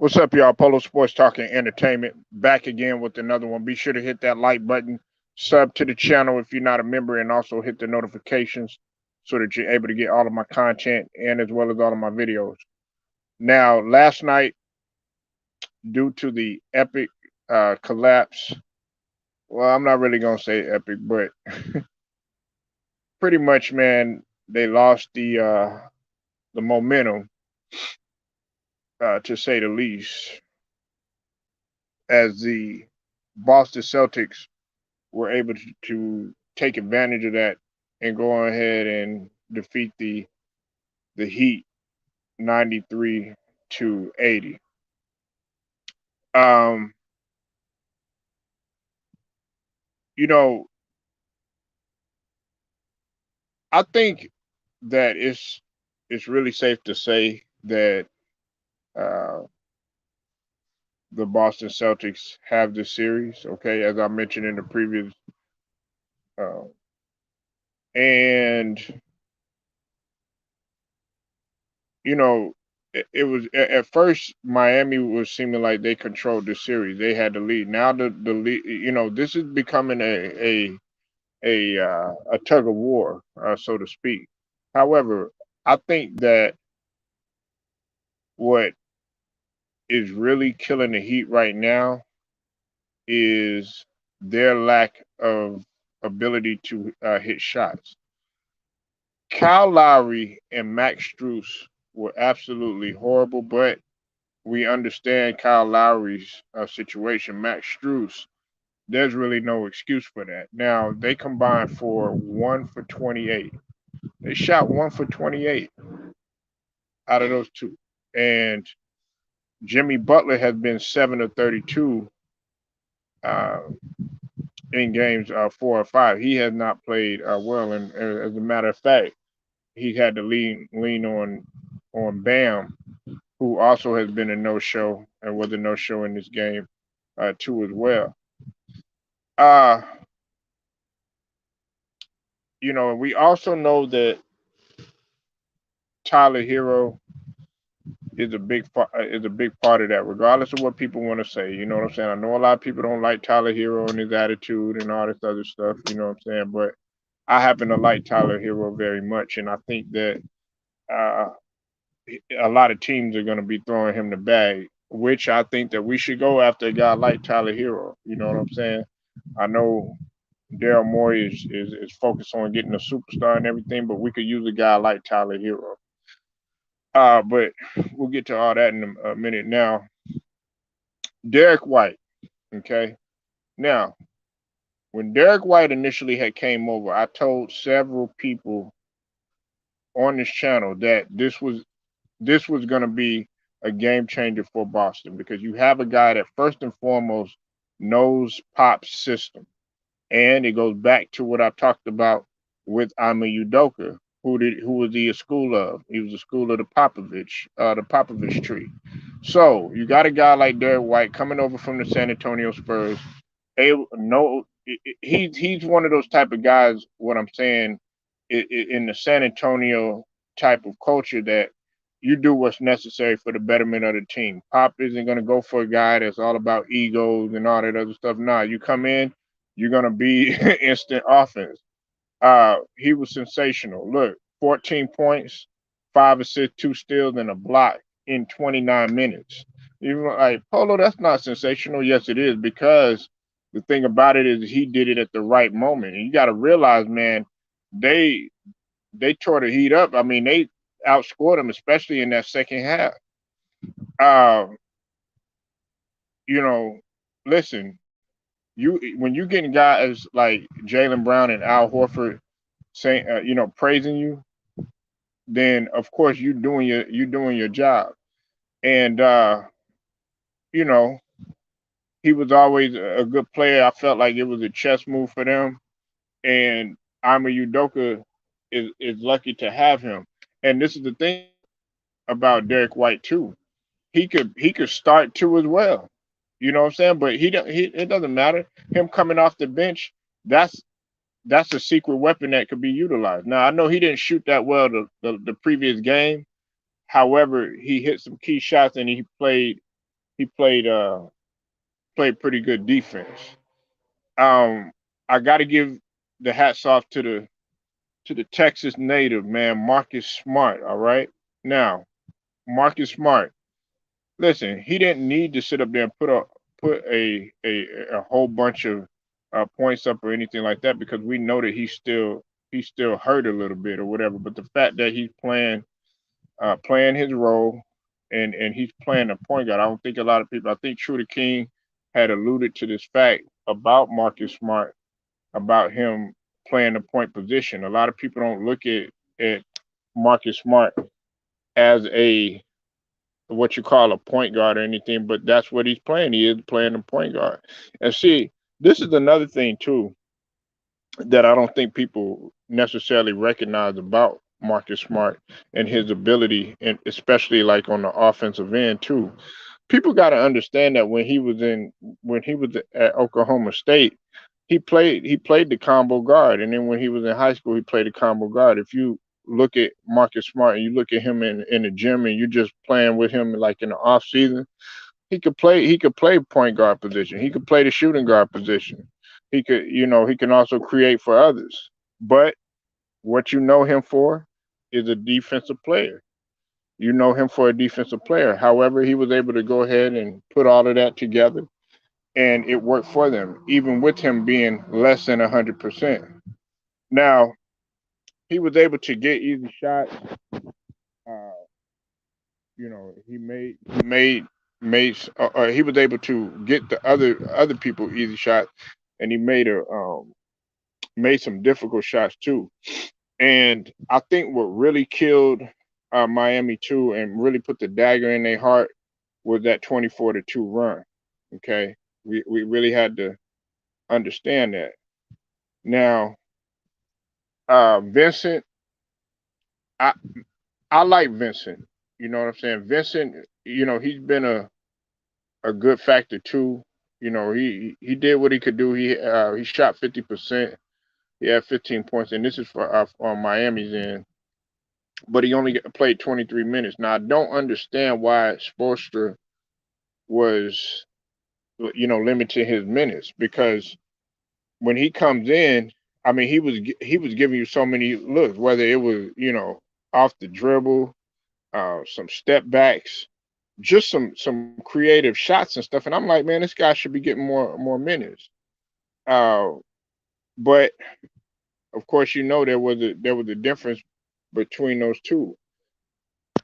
What's up, y'all? Polo Sports Talking Entertainment. Back again with another one. Be sure to hit that like button, sub to the channel if you're not a member, and also hit the notifications so that you're able to get all of my content and as well as all of my videos. Now, last night, due to the epic collapse, well, I'm not really gonna say epic, but pretty much, man, they lost the momentum, to say the least, as the Boston Celtics were able to take advantage of that and go ahead and defeat the Heat 93-80. Um, you know, I think that it's really safe to say that uh, the Boston Celtics have this series. Okay, as I mentioned in the previous, uh, and you know, it was at first Miami was seeming like they controlled the series. They had the lead. Now the lead, this is becoming a tug of war, so to speak. However, I think that what is really killing the Heat right now is their lack of ability to hit shots. Kyle Lowry and Max Strus were absolutely horrible, but we understand Kyle Lowry's situation. Max Strus, there's really no excuse for that. Now they combined for 1 for 28. They shot 1 for 28 out of those two, and Jimmy Butler has been 7 of 32 uh, in games 4 or 5. He has not played well, and as a matter of fact, he had to lean on Bam, who also has been a no show and was a no show in this game too as well. Uh, we also know that Tyler Hero is a big part of that, regardless of what people want to say. You know what I'm saying? I know a lot of people don't like Tyler Hero and his attitude and all this other stuff. You know what I'm saying? But I happen to like Tyler Hero very much, and I think that uh, a lot of teams are going to be throwing him the bag, which I think that we should go after a guy like Tyler Hero. You know what I'm saying? I know Daryl Morey is focused on getting a superstar and everything, but we could use a guy like Tyler Hero. But we'll get to all that in a minute. Now, Derek White. Okay. Now, when Derek White initially had came over, I told several people on this channel that this was going to be a game changer for Boston because you have a guy that first and foremost knows Pop's system. And it goes back to what I talked about with Ama Udoka. Who was he a school of? He was a school of the Popovich tree. So you got a guy like Derek White coming over from the San Antonio Spurs. No, he's one of those type of guys. What I'm saying in the San Antonio type of culture that you do what's necessary for the betterment of the team. Pop isn't going to go for a guy that's all about egos and all that other stuff. Nah, you come in, you're going to be instant offense. He was sensational. Look, 14 points, 5 assists, 2 steals, and a block in 29 minutes. You're like, Polo, that's not sensational. Yes, it is, because the thing about it is he did it at the right moment. And you got to realize, man, they they tore the Heat up. I mean, they outscored them, especially in that second half. Um, you know, listen, you when you getting guys like Jalen Brown and Al Horford saying, praising you, then of course you doing your job. And you know, he was always a good player. I felt like it was a chess move for them, and Ima Udoka is lucky to have him. And this is the thing about Derek White too. He could start too as well. You know what I'm saying? But it doesn't matter. Him coming off the bench, that's that's a secret weapon that could be utilized. Now I know he didn't shoot that well the previous game. However, he hit some key shots and he played. he played pretty good defense. Um, I got to give the hats off to the Texas native man, Marcus Smart. All right, now Marcus Smart. Listen, he didn't need to sit up there and put a whole bunch of points up or anything like that because we know that he's still hurt a little bit or whatever. But the fact that he's playing his role and he's playing a point guard, I don't think a lot of people. I think Trudy King had alluded to this fact about Marcus Smart about him playing the point position. A lot of people don't look at Marcus Smart as a what you call a point guard or anything, but that's what he's playing. He is playing the point guard. And see, this is another thing too that I don't think people necessarily recognize about Marcus Smart and his ability, and especially like on the offensive end too. People got to understand that when he was at Oklahoma State, he played the combo guard, and then when he was in high school, he played the combo guard. If you look at Marcus Smart and you look at him in the gym and you're just playing with him like in the off season, he could play point guard position. He could play the shooting guard position. He can also create for others. But what you know him for is a defensive player. You know him for a defensive player. However, he was able to go ahead and put all of that together, and it worked for them, even with him being less than 100%. Now, he was able to get easy shots. Uh, he was able to get the other people easy shots, and he made some difficult shots too. And I think what really killed Miami too, and really put the dagger in their heart, was that 24-2 run. Okay, we really had to understand that. Now, Vincent, I I like Vincent. You know what I'm saying? Vincent, he's been a good factor too. He did what he could do. He shot 50%. He had 15 points, and this is for on Miami's end. But he only played 23 minutes. Now I don't understand why Spoelstra was limiting his minutes because when he comes in, I mean he was giving you so many looks, whether it was off the dribble, some step backs, just some creative shots and stuff. And I'm like, man, this guy should be getting more minutes. Uh, but of course, there was a difference between those two.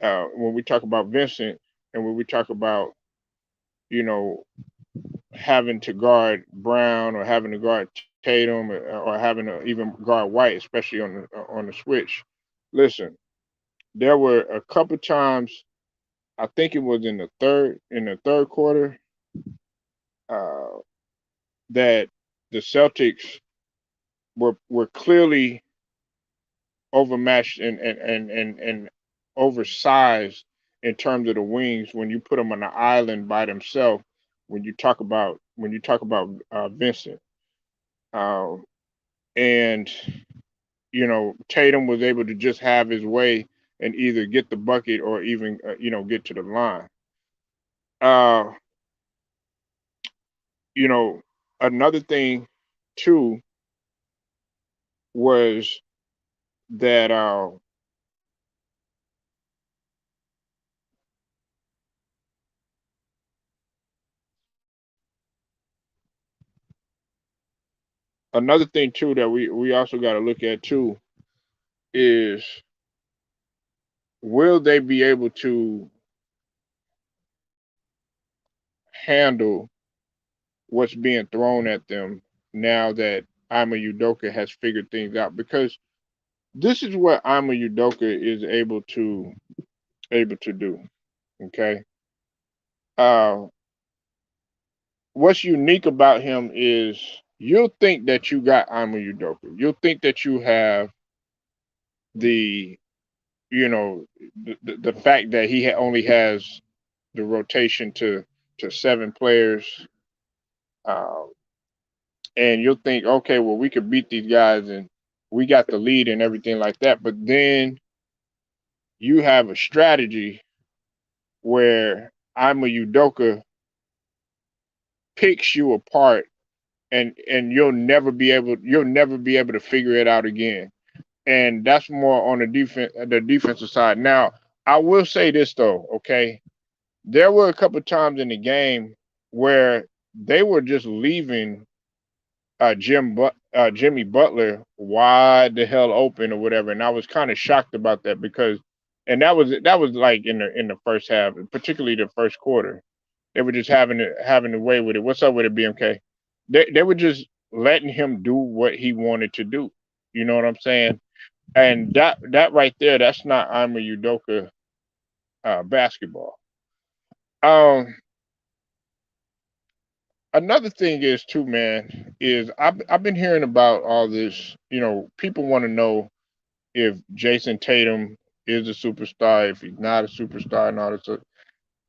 When we talk about Vincent and when we talk about you know having to guard Brown or having to guard Tatum or having to even guard White, especially on the switch. Listen, there were a couple times. I think it was in the third quarter uh, that the Celtics were clearly overmatched and oversized in terms of the wings when you put them on the island by themselves. When you talk about Vincent, um, and Tatum was able to just have his way and either get the bucket or even get to the line. Uh, you know, Another thing too was that another thing too that we also got to look at too is will they be able to handle what's being thrown at them now that Ima Udoka has figured things out? Because this is what Ima Udoka is able to do. Okay. Uh, what's unique about him is you'll think that you got Ima Udoka. You'll think that you have the you know the fact that only has the rotation to seven players, uh, and you'll think, okay, well we could beat these guys and we got the lead and everything like that. But then you have a strategy where I'm a Udoka. picks you apart, and you'll never be able to figure it out again. And that's more on the defensive side. Now, I will say this though, okay? There were a couple times in the game where they were just leaving Jimmy Butler wide the hell open or whatever, and I was kind of shocked about that because, and that was like in the first half, particularly the first quarter. They were just having the way with it. What's up with it, BMK? They were just letting him do what he wanted to do. You know what I'm saying? And that right there, that's not Ima Udoka basketball. Um, Another thing is too, man, is I've been hearing about all this. People want to know if Jason Tatum is a superstar, if he's not a superstar, and all this.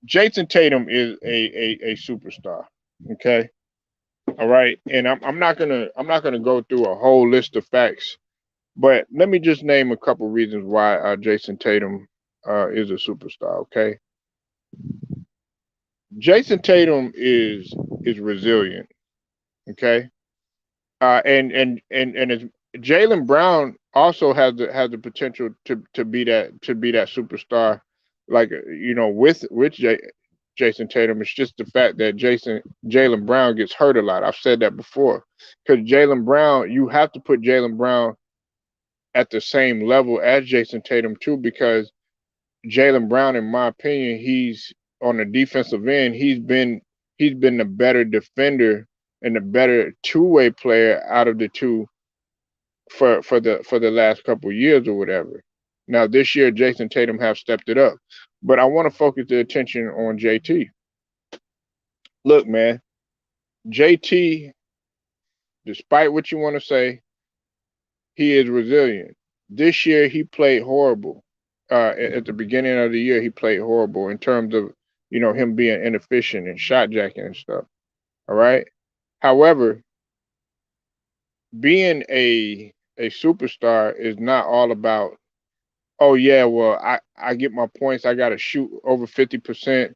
Jason Tatum is a superstar. Okay, all right, and I'm not gonna go through a whole list of facts, but let me just name a couple reasons why Jason Tatum is a superstar. Okay, Jason Tatum is resilient. Okay, and it's Jalen Brown also has the potential to be that superstar, like with Jason Tatum. It's just the fact that Jalen Brown gets hurt a lot. I've said that before, because Jalen Brown, you have to put Jalen Brown at the same level as Jason Tatum too, because Jalen Brown, in my opinion, he's on the defensive end. He's been the better defender and the better two-way player out of the two for the last couple of years or whatever. Now this year, Jason Tatum have stepped it up, but I want to focus the attention on JT. Look, man, JT, despite what you want to say, he is resilient. This year, he played horrible. At the beginning of the year, he played horrible in terms of him being inefficient and shot jacking and stuff. All right. However, being a superstar is not all about, oh yeah, well I get my points. I got to shoot over 50%,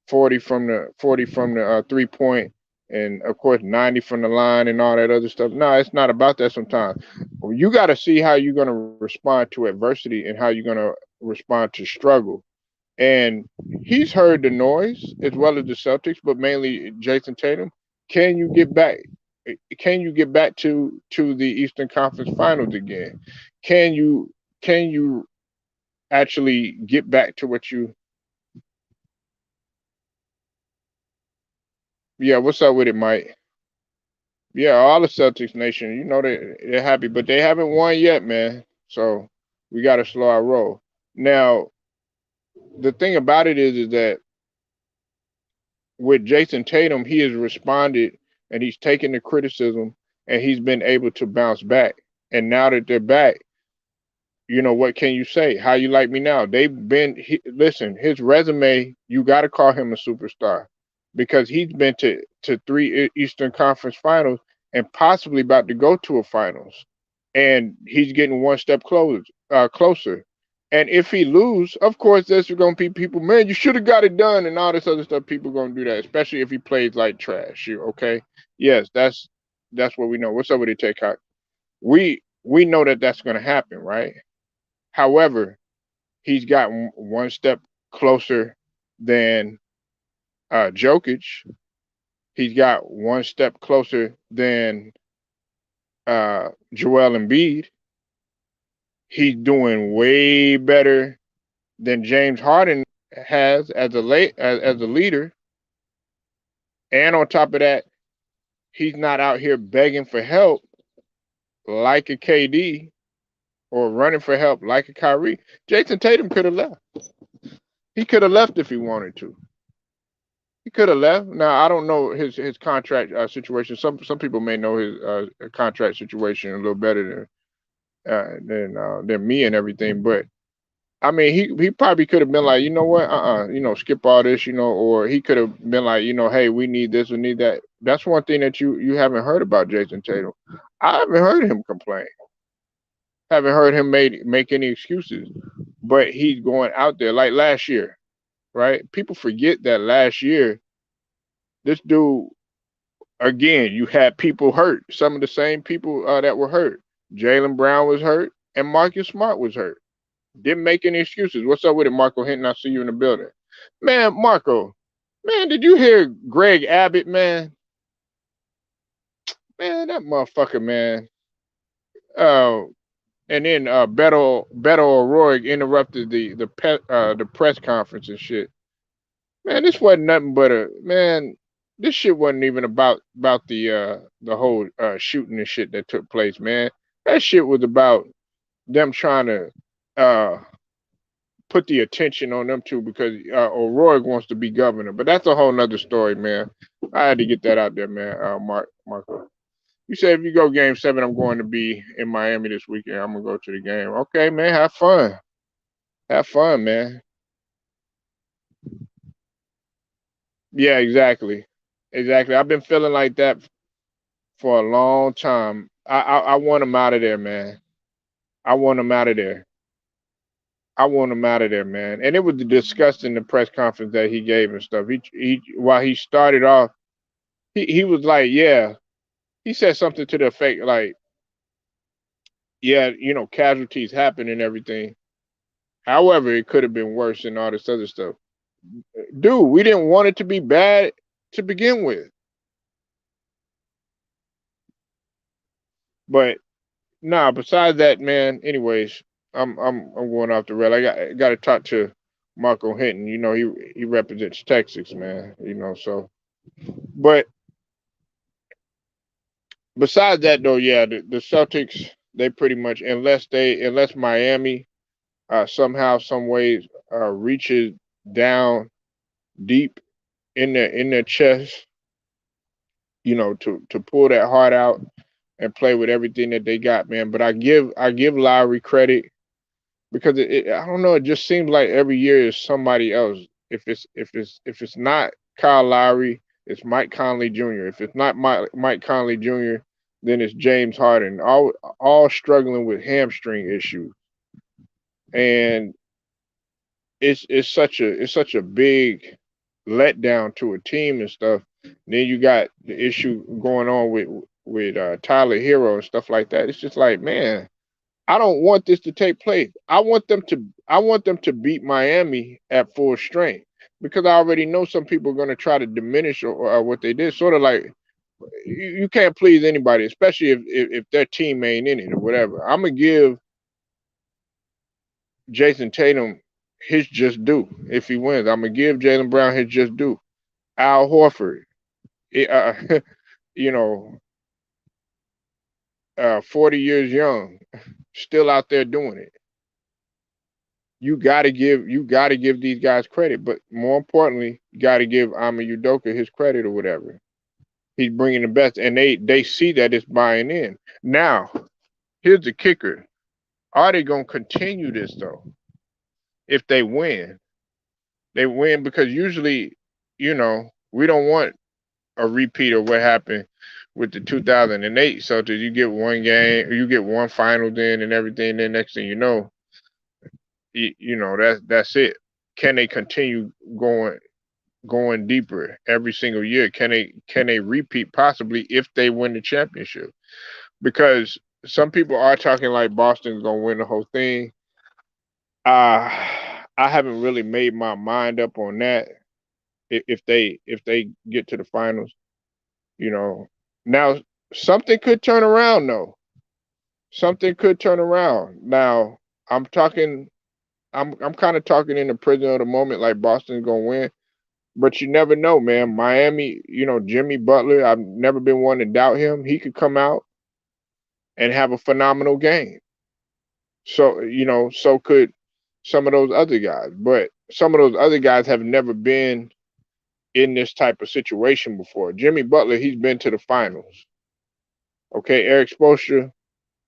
40 from the 3 point, and of course 90 from the line and all that other stuff. No, it's not about that. Sometimes you got to see how you're gonna respond to adversity and how you're gonna respond to struggle. And he's heard the noise as well as the Celtics, but mainly Jason Tatum. Can you get back? Can you get back to the Eastern Conference Finals again? Can you actually get back to what you? Yeah, what's up with it, Mike? Yeah, all the Celtics nation, they're happy, but they haven't won yet, man. So we got to slow our roll. Now, the thing about it is that with Jason Tatum, he has responded and he's taken the criticism and he's been able to bounce back. And now that they're back, what can you say? How you like me now? Listen, his resume, you got to call him a superstar because he's been to three Eastern Conference Finals and possibly about to go to a finals. And he's getting one step closer. And if he lose, of course, there's going to be people, man, you should have got it done and all this other stuff. People going to do that, especially if he plays like trash. Okay? Yes, that's what we know. What's up with it, Tay Cox? We know that that's going to happen, right? However, he's got one step closer than Jokic. He's got one step closer than Joel Embiid. He's doing way better than James Harden has as a leader. And on top of that, he's not out here begging for help like a KD or running for help like a Kyrie. Jason Tatum could have left. He could have left if he wanted to. He could have left. Now I don't know his contract situation. Some people may know his contract situation a little better than me and everything. But I mean, he probably could have been like, you know what, skip all this, or he could have been like, hey, we need this, we need that. That's one thing that you haven't heard about Jason Tatum. I haven't heard him complain. Haven't heard him make any excuses. But he's going out there like last year, right? People forget that last year, this dude Again, you had people hurt. Some of the same people that were hurt. Jaylen Brown was hurt, and Marcus Smart was hurt. Didn't make any excuses. What's up with it, Marco Hinton? I see you in the building. Man, Marco, man, did you hear Greg Abbott, man? Man, that motherfucker, man. Uh, and then Beto O'Rourke interrupted the press conference and shit. Man, this wasn't nothing but a man. This shit wasn't even about the whole shooting and shit that took place, man. That shit was about them trying to uh put the attention on them two because O'Rourke wants to be governor. But that's a whole nother story, man. I had to get that out there, man. Marco. You said if you go game 7, I'm going to be in Miami this weekend. I'm gonna go to the game. Okay, man. Have fun. Have fun, man. Yeah, exactly. Exactly. I've been feeling like that for a long time. I want him out of there, man. I want him out of there. I want him out of there, man. And it was discussed in the press conference that he gave and stuff. He while he started off, he was like, yeah. He said something to the effect like, yeah, casualties happen and everything. However, it could have been worse and all this other stuff. Dude, we didn't want it to be bad to begin with. But nah, besides that, man, anyways, I'm going off the rail. I got to talk to Marco Hinton. He represents Texas, man. So but besides that though, yeah, the Celtics, they pretty much, unless Miami somehow some ways reaches down deep in their chest, to pull that heart out and play with everything that they got, man. But I give Lowry credit because I don't know, it just seems like every year is somebody else. If it's not Kyle Lowry, it's Mike Conley Jr. If it's not Mike Conley Jr., then it's James Harden. All struggling with hamstring issues, and it's such a big letdown to a team and stuff. Then you got the issue going on with Tyler Hero and stuff like that. It's just like, man, I don't want this to take place. I want them to beat Miami at full strength because I already know some people are going to try to diminish or what they did. Sort of like you can't please anybody, especially if their team ain't in it or whatever. I'm gonna give Jason Tatum his just due if he wins. I'm gonna give Jaylen Brown his just due. Al Horford, you know, 40 years young, still out there doing it. You got to give these guys credit, but more importantly, you got to give Ama Udoka his credit or whatever. He's bringing the best, and they see that it's buying in. Now, here's the kicker: are they gonna continue this though? If they win, they win because usually, we don't want a repeat of what happened with the 2008 Celtics. You get one game, you get one finals in, and everything. Then next thing you know, that's it. Can they continue going deeper every single year? Can they repeat possibly if they win the championship? Because some people are talking like Boston's gonna win the whole thing. I haven't really made my mind up on that. If they get to the finals, you know. Now something could turn around though. Something could turn around. Now I'm talking. I'm kind of talking in the prison of the moment, like Boston's gonna win. But you never know, man. Miami, Jimmy Butler, I've never been one to doubt him. He could come out and have a phenomenal game. So could some of those other guys. But some of those other guys have never been in this type of situation before. Jimmy Butler, he's been to the finals. Okay, Eric Spoelstra,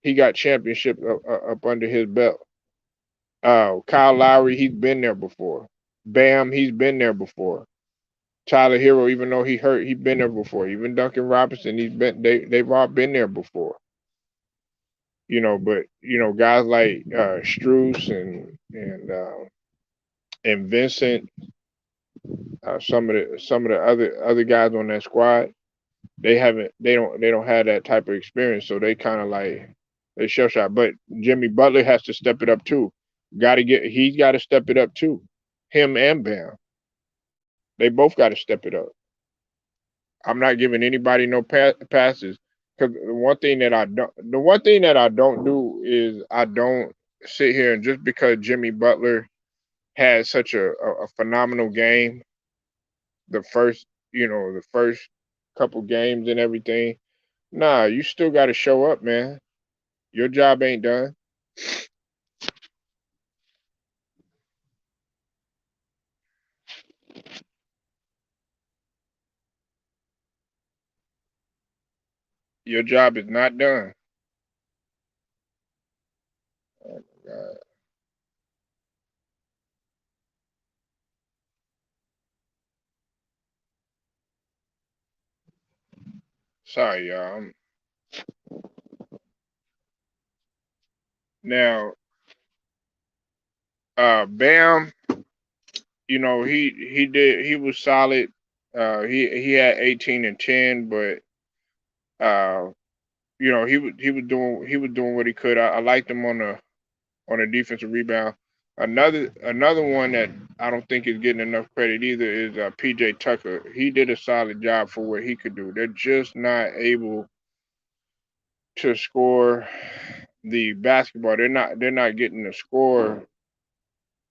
he got championship up under his belt. Kyle Lowry, he's been there before. Bam, he's been there before. Tyler Hero, even though he hurt, he's been there before. Even Duncan Robinson, they've all been there before. But guys like Struess and Vincent, some of the other guys on that squad, They don't have that type of experience, so they kind of like they shell shot. But Jimmy Butler has to step it up too. He's got to step it up too. Him and Bam, they both got to step it up. I'm not giving anybody no passes because the one thing that I don't do is I don't sit here and just because Jimmy Butler had such a phenomenal game, the first the first couple games and everything. Nah, you still got to show up, man. Your job ain't done. Your job is not done. Oh my God. Sorry, y'all. Now, Bam, he was solid. He had 18 and 10, but uh, he was doing what he could. I liked him on a defensive rebound. Another one that I don't think is getting enough credit either is PJ Tucker. He did a solid job for what he could do. They're just not able to score the basketball. They're not getting the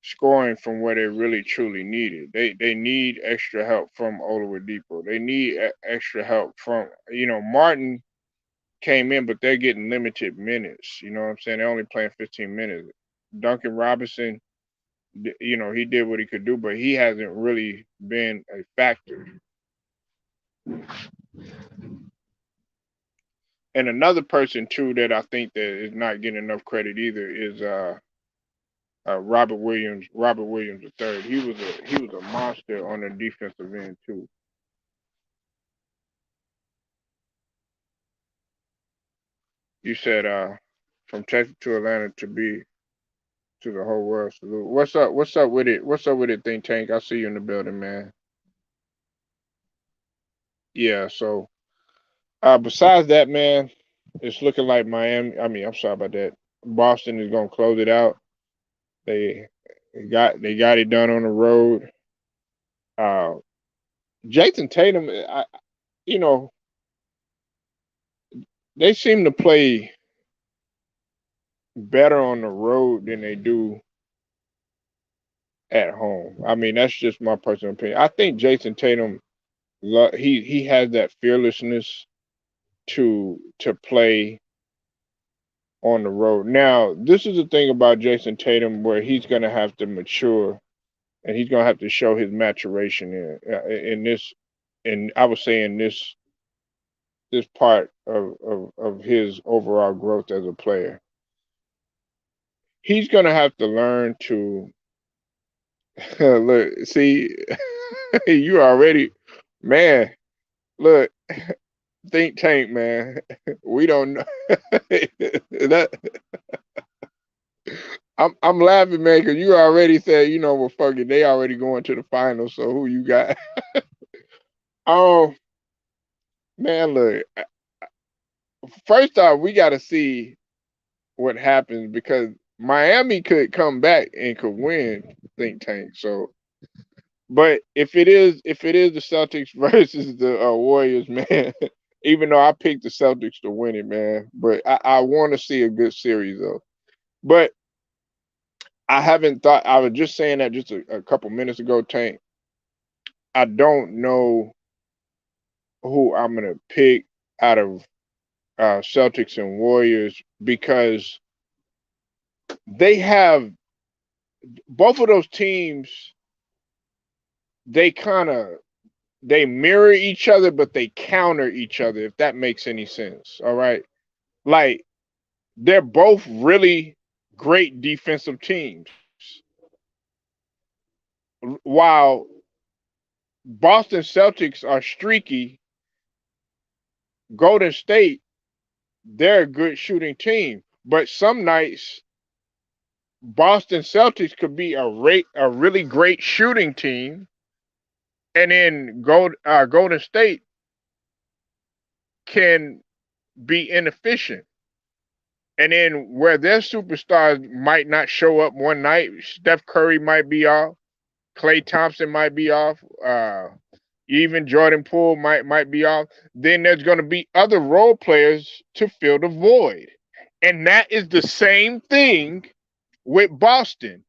scoring from where they really truly need it. They need extra help from Oladipo. They need extra help from Martin came in, but they're getting limited minutes. You know what I'm saying? They're only playing 15 minutes. Duncan Robinson, he did what he could do, but he hasn't really been a factor. And another person too that I think that is not getting enough credit either is Robert Williams. Robert Williams III. He was a monster on the defensive end too. You said from Texas to Atlanta to be to the whole world. Salute. What's up? What's up with it? What's up with it, Think Tank? I see you in the building, man. Yeah. So besides that, man, it's looking like Miami. I mean, I'm sorry about that. Boston is gonna close it out. They they got it done on the road. Uh, Jason Tatum, you know, they seem to play better on the road than they do at home. I mean, that's just my personal opinion. I think Jason Tatum, he has that fearlessness to play on the road. Now, this is the thing about Jason Tatum where he's going to have to mature and he's going to have to show his maturation in this, and I would say in this part of his overall growth as a player. He's going to have to learn to look, see, you already, man, look, think tank, man. We don't know that. I'm laughing, man, because you already said, well, fuck it, they already going to the finals. So who you got? Oh man, look. First off, we got to see what happens because Miami could come back and could win. Think tank. So, but if it is the Celtics versus the Warriors, man. Even though I picked the Celtics to win it, man, but I want to see a good series though. But I haven't thought. I was just saying that just a couple minutes ago, Tank. I don't know who I'm gonna pick out of Celtics and Warriors because they have both of those teams. They kind of they mirror each other, but they counter each other. If that makes any sense, all right. Like they're both really great defensive teams. While Boston Celtics are streaky, Golden State, they're a good shooting team. But some nights, Boston Celtics could be a really great shooting team, and then Golden State can be inefficient. And then where their superstars might not show up one night, Steph Curry might be off, Klay Thompson might be off, even Jordan Poole might be off. Then there's going to be other role players to fill the void, and that is the same thing with Boston.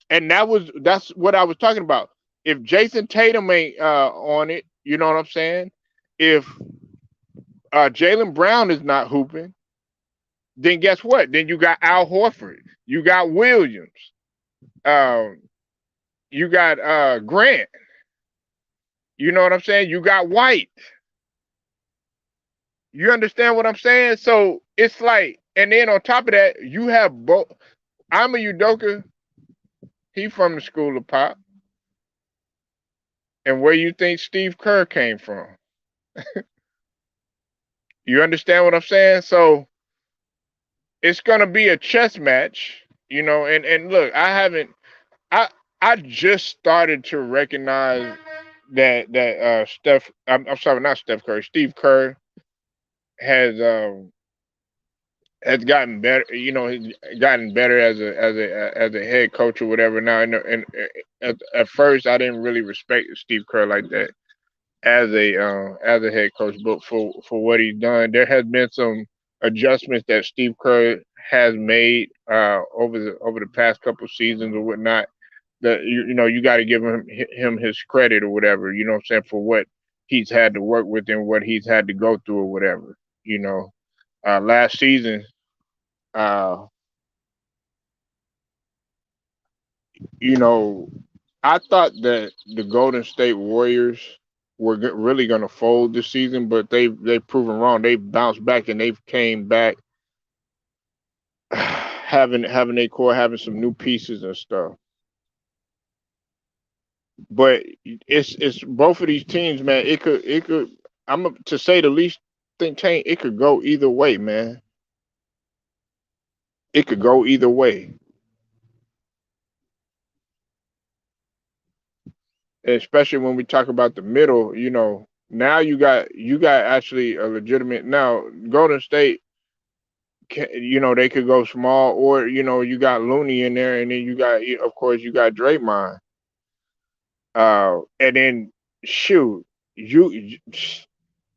And that's what I was talking about. If Jason Tatum ain't on it, you know what I'm saying? If Jalen Brown is not hooping, then guess what? Then you got Al Horford, you got Williams, um, you got Grant. You know what I'm saying? You got White. You understand what I'm saying? So it's like, and then on top of that, you have both. I'm a Udoka. He from the school of pop. And where you think Steve Kerr came from? You understand what I'm saying? So it's gonna be a chess match, you know. And look, I haven't. I I just started to recognize that Steph. I'm sorry, not Steph Curry. Steve Kerr has has gotten better. You know, he's gotten better as a head coach or whatever. Now, and at first, I didn't really respect Steve Kerr like that as a head coach, but for what he's done, there has been some adjustments that Steve Kerr has made over the past couple seasons or whatnot. That you know you got to give him his credit or whatever. You know what I'm saying, for what he's had to work with and what he's had to go through or whatever. You know, last season, uh, you know, I thought that the Golden State Warriors were really going to fold this season, but they've proven wrong. They bounced back and they've came back having a core, having some new pieces and stuff. But it's both of these teams, man. It could to say the least. Think Tank, it could go either way, man. It could go either way, especially when we talk about the middle. You know, now you got actually a legitimate. Now Golden State, you know, they could go small, or you know, you got Looney in there, and then you got, of course, you got Draymond. And then shoot, you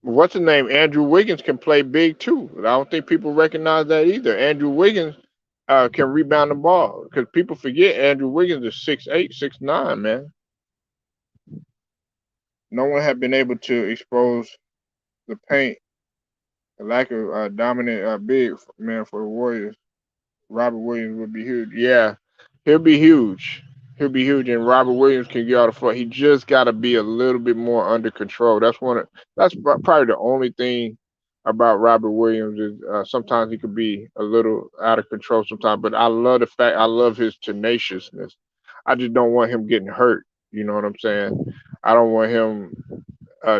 what's the name? Andrew Wiggins can play big too. I don't think people recognize that either. Andrew Wiggins can rebound the ball because people forget Andrew Wiggins is 6'8", 6'9", man. No one had been able to expose the paint, the lack of dominant big man for the Warriors. Robert Williams would be huge. Yeah, he'll be huge. He'll be huge, and Robert Williams can get out of front. He just got to be a little bit more under control. That's probably the only thing about Robert Williams is sometimes he could be a little out of control sometimes. But I love his tenaciousness. I just don't want him getting hurt. You know what I'm saying? I don't want him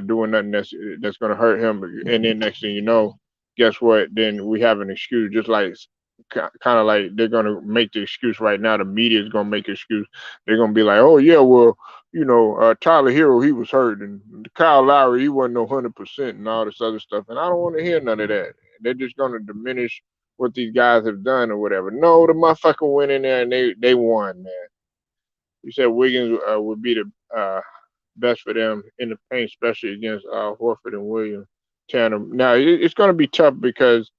doing nothing that's going to hurt him. And then next thing you know, guess what? Then we have an excuse, just like kind of like they're going to make the excuse right now. The media is going to make an excuse. They're going to be like, oh yeah, well, you know, Tyler Hero, he was hurt, and Kyle Lowry, he wasn't no 100% and all this other stuff. And I don't want to hear none of that. They're just going to diminish what these guys have done or whatever. No, the motherfucker went in there and they won, man. You said Wiggins would be the best for them in the paint, especially against Horford and Williams tandem. Now it's going to be tough because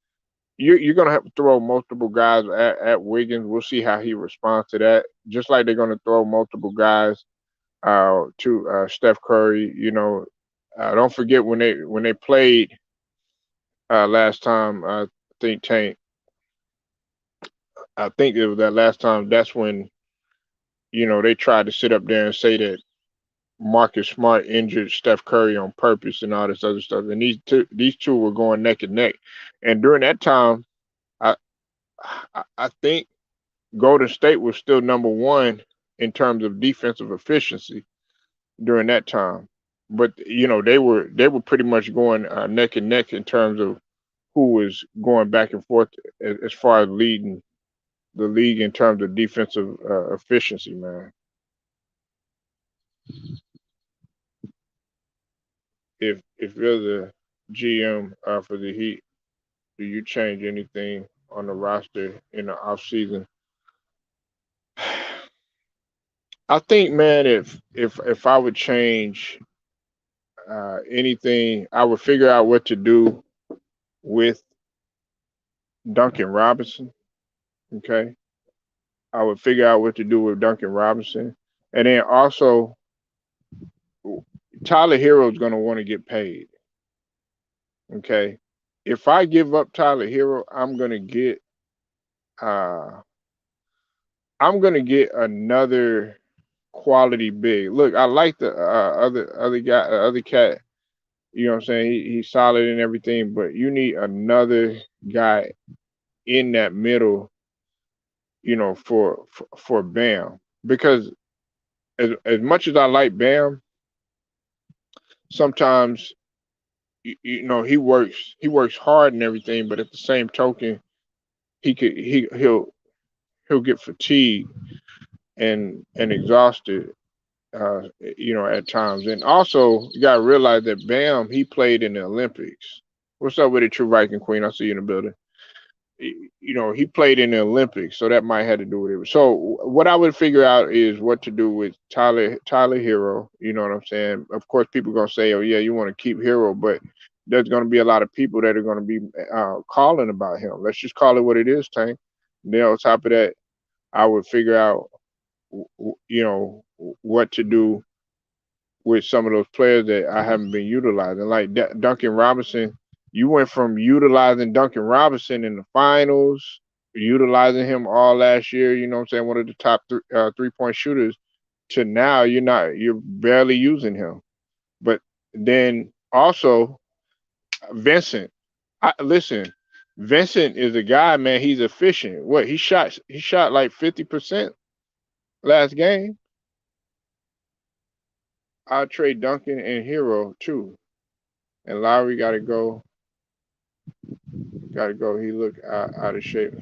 you're going to have to throw multiple guys at Wiggins. We'll see how he responds to that. Just like they're going to throw multiple guys to Steph Curry. You know, don't forget when they played last time. Think Tank. I think it was that last time. That's when you know they tried to sit up there and say that Marcus Smart injured Steph Curry on purpose and all this other stuff. And these two were going neck and neck. And during that time, I I think Golden State was still number one in terms of defensive efficiency during that time. But you know they were pretty much going neck and neck in terms of who was going back and forth as far as leading the league in terms of defensive efficiency, man. If there's GM for the Heat, do you change anything on the roster in the off season? I think, man, if I would change anything, I would figure out what to do with Duncan Robinson. Okay, I would figure out what to do with Duncan Robinson, and then also Tyler Hero is going to want to get paid. Okay, if I give up Tyler Hero, uh, I'm gonna get another quality big. Look, I like the other guy, other cat. You know what I'm saying? He's solid and everything, but you need another guy in that middle. You know, for Bam, because as much as I like Bam, sometimes he works hard and everything, but at the same token, he'll get fatigued and exhausted, at times. And also, you gotta realize that Bam, he played in the Olympics. What's up with it, True Viking Queen? I see you in the building. He played in the Olympics, so that might have to do with it. So what I would figure out is what to do with Tyler Hero. You know what I'm saying? Of course, people are gonna say, "Oh yeah, you want to keep Hero," but there's gonna be a lot of people that are gonna be calling about him. Let's just call it what it is, Tank. Then on top of that, I would figure out, what to do with some of those players that I haven't been utilizing. Like Duncan Robinson, you went from utilizing Duncan Robinson in the finals, utilizing him all last year, you know what I'm saying, one of the top 3-point shooters, to now you're barely using him. But then also Vincent, listen, Vincent is a guy, man, he's efficient. He shot like 50% last game. I'll trade Duncan and Hero too. And Lowry got to go. Got to go. He looked out of shape.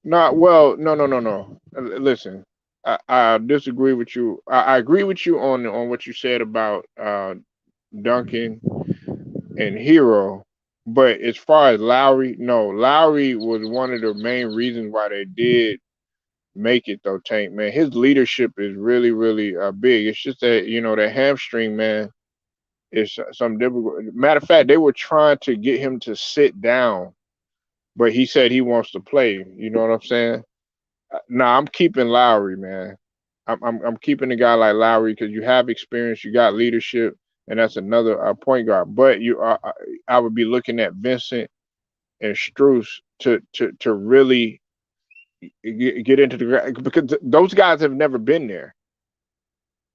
Not well. No, no, no, no. Listen, I disagree with you. I agree with you on what you said about Duncan and Hero. But as far as Lowry, no, Lowry was one of the main reasons why they did make it though. Tank, man, his leadership is really, really big. It's just that the hamstring, man, is some difficult. Matter of fact, they were trying to get him to sit down, but he said he wants to play. You know what I'm saying? Nah, I'm keeping Lowry, man. I'm keeping a guy like Lowry because you have experience, you got leadership, and that's another point guard. But I would be looking at Vincent and Struess to really get into because those guys have never been there.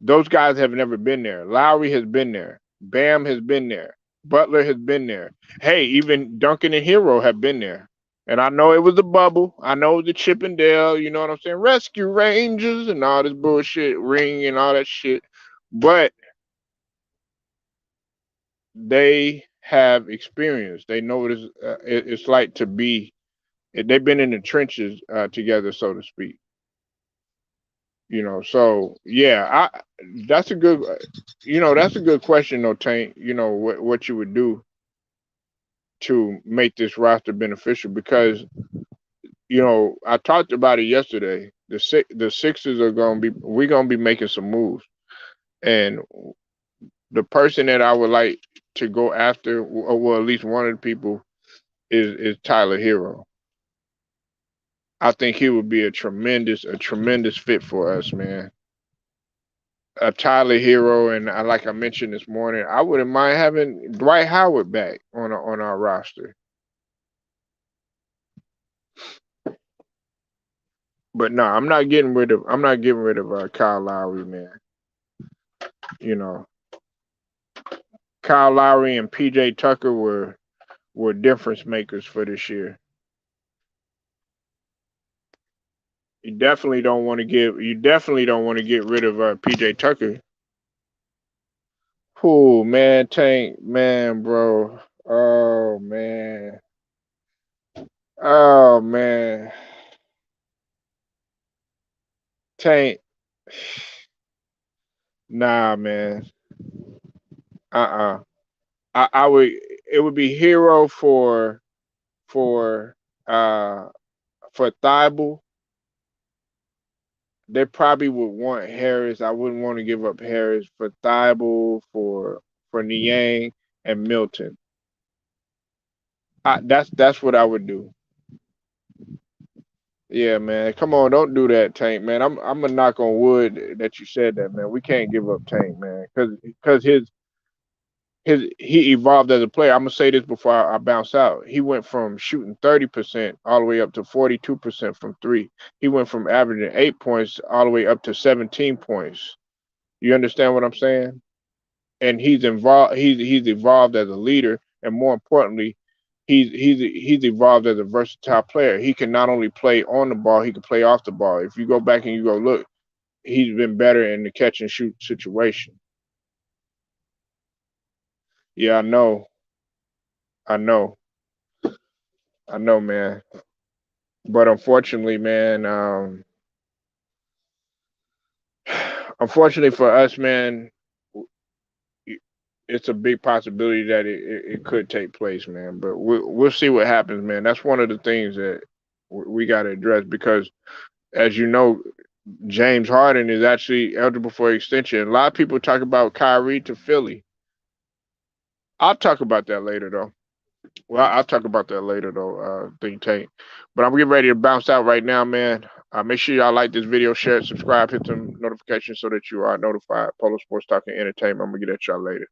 Those guys have never been there. Lowry has been there. Bam has been there. Butler has been there. Hey, even Duncan and Hero have been there. And I know it was a bubble. I know it was the Chippendale, you know what I'm saying? Rescue Rangers and all this bullshit, ring and all that shit. But they have experience. They know it's like to be. They've been in the trenches together, so to speak. So yeah, that's a good, that's a good question though, Tank. What you would do to make this roster beneficial because I talked about it yesterday. The Sixers are we're gonna be making some moves, and the person that I would like to go after, or well, at least one of the people is Tyler Hero. I think he would be a tremendous fit for us, man. A Tyler Hero, and like I mentioned this morning, I wouldn't mind having Dwight Howard back on our roster. But no, I'm not getting rid of Kyle Lowry, man. You know, Kyle Lowry and PJ Tucker were difference makers for this year. You definitely don't want to get rid of PJ Tucker. Oh man, Tank, man, bro. Oh man. Oh man. Tank. Nah, man. Uh-uh. I would it would be Hero for uh for Thibault. They probably would want Harris. I wouldn't want to give up Harris for Thibault, for Niang and Milton. That's what I would do. Yeah, man. Come on, don't do that, Tank, man. I'm gonna knock on wood that you said that, man. We can't give up Tank, man, because he evolved as a player. I'm gonna say this before I bounce out. He went from shooting 30% all the way up to 42% from three. He went from averaging 8 points all the way up to 17 points. You understand what I'm saying? And he's involved. He's evolved as a leader, and more importantly, he's evolved as a versatile player. He can not only play on the ball, he can play off the ball. If you go back and you go look, he's been better in the catch and shoot situation. Yeah, I know, I know, man. But unfortunately, man, unfortunately for us, man, it's a big possibility that it could take place, man. But we'll see what happens, man. That's one of the things that we got to address because, as you know, James Harden is actually eligible for extension. A lot of people talk about Kyrie to Philly. I'll talk about that later, though. Well, I'll talk about that later, though, Think Tank. But I'm getting ready to bounce out right now, man. Make sure y'all like this video, share it, subscribe, hit some notifications so that you are notified. Polo Sports Talking Entertainment. I'm going to get at y'all later.